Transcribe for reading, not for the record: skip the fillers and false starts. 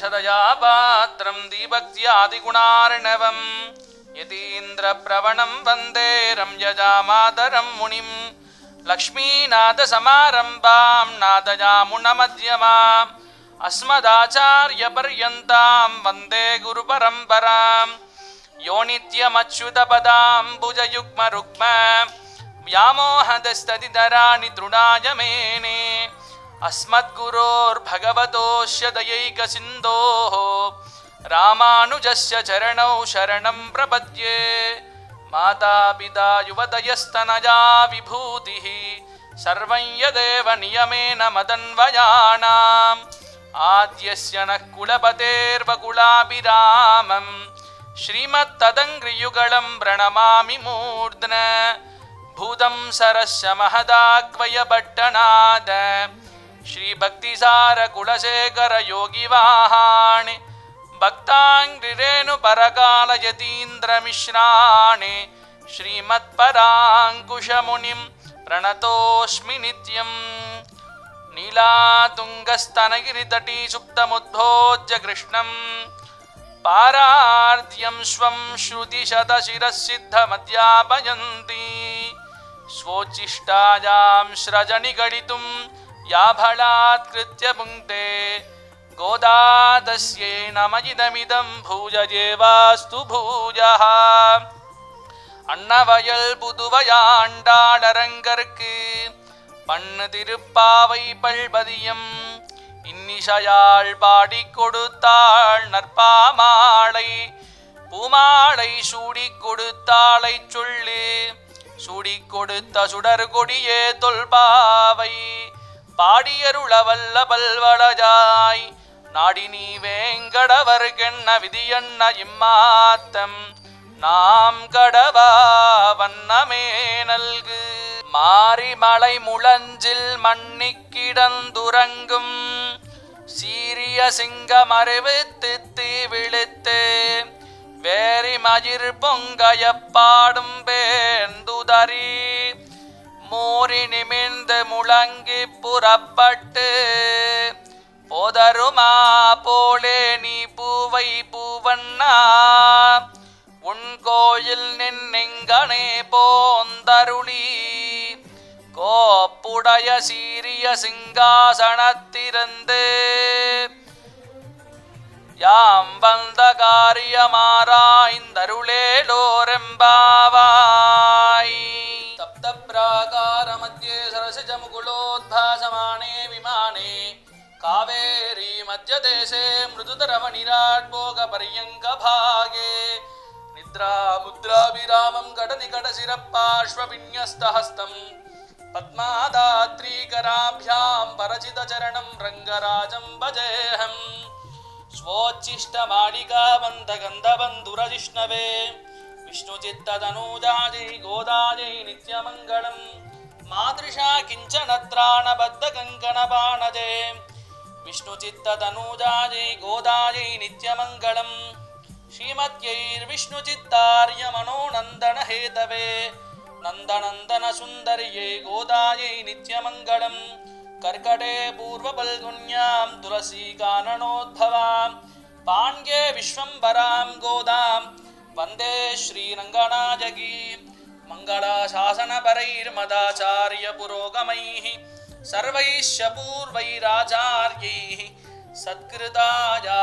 रामानुजदयापात्रं दीभक्त्यादिगुणार्णवं यतीन्द्रप्रवणं वन्दे रम्यजामातरं मुनिं लक्ष्मीनाथसमारम्भां नाथयामुनमध्यमाम् अस्मदाचार्यपर्यन्तां वन्दे गुरुपरम्परां यो नित्यमच्युतपदाम्बुजयुग्मरुक्म व्यामोहदस्तदितराणि तृणाय मेने अस्मद्गुरोर्भगवतोऽस्य दयैकसिन्धोः रामानुजस्य चरणौ शरणं प्रपद्ये मातापिता युवतयस्तनया विभूतिः सर्वं यदेव नियमेन मदन्वयानाम् आद्यस्य नः कुलपतेर्वकुलाभिरामं श्रीमत्तदङ्घ्रियुगलं प्रणमामि मूर्ध्ना भूतं सरस्य महदाक्वयभट्टनाद श्रीभक्तिसारकुलशेखरयोगिवाहान् भक्ताङ्घ्रिरेणुपरकालयतीन्द्रमिश्राणि श्रीमत्पराङ्कुशमुनिं प्रणतोऽस्मि नित्यम् नीलातुङ्गस्तनगिरितटी सुप्तमुद्भोज्य कृष्णं पारार्ध्यं स्वं श्रुतिशतशिरःसिद्धमध्यापयन्ति स्वोच्छिष्टायां स्रजनिगडितुं या बलात्कृत्य पुङ्क्ते गोदा तस्यै नमः भूयजेवास्तु भूयः அன்னவயல் புதுவையாண்டாளரங்கற்கு பண்ணு திருப்பாவை பல்பதியம் இன்னிசையாள் பாடி கொடுத்தாள் நற்பாமாலை பூமாலை சூடி கொடுத்தாளை சொல்லு சூடி கொடுத்த சுடர் கொடியே தொல்பாவை பாடியருளவல்ல பல்வளஜாய் நாடி நீ வேங்கடவர்கென்ன விதியன்ன இம்மாத்தம் நாம் கடவா வண்ணமே நல்கு மாரிமலை முழஞ்சில் மண்ணிக்கிடந்துறங்கும் சீரிய சிங்கமறிவித்து தீ விழித்து வேரி மயிர் பொங்கையப்பாடும் பேர்ந்துதறி மூறி நிமிர்ந்து முழங்கி புறப்பட்டு போதருமா போலே நீ பூவை பூவண்ணா உன் கோயில் நின்னெங்கனே போந்தருளி கோப்புடைய சீரிய சிங்காசனத்திருந்து யாம் வந்த காரியமாராய்ந்தருளேலோரெம்பாவாய் சப்த பிராகார மத்தியே சரசிஜ முகுலோத்பாசமானே விமானே காவேரி மத்தியதேசே மிருதுதரவனிராட் போக பரியங்க பாகே நித்ரா முத்ராபிராமம் கடநிகடசிரப்பார்ஷ்வவின்யஸ்தஹஸ்தம் பத்மாதாத்ரீகராभ्यां பரசிதச்சரணம் ரங்கராஜம் பஜேஹம் स्वोच्छिष्टमालिकाबन्धगन्धबन्धुरजिष्णवे विष्णुचित्ततनूजायै गोदायै नित्यमङ्गलम् मातृषा किञ्चनत्राणबद्धकङ्कणबाणजे विष्णुचित्ततनूजायै गोदायै नित्यमङ्गलम् श्रीमत्यैर्विष्णुचित्तार्यमनोनन्दनहेतवे नन्दनन्दनसुन्दर्यै गोदायै नित्यमङ्गलम् कर्कटे पूर्वफल्गुन्यां तुलसीकाननोद्भवां पाण्ड्ये विश्वम्भरां गोदां वन्दे श्रीरङ्गनायकी मङ्गलाशासनपरैर्मदाचार्यपुरोगमैः सर्वैश्च पूर्वैराचार्यैः सत्कृताया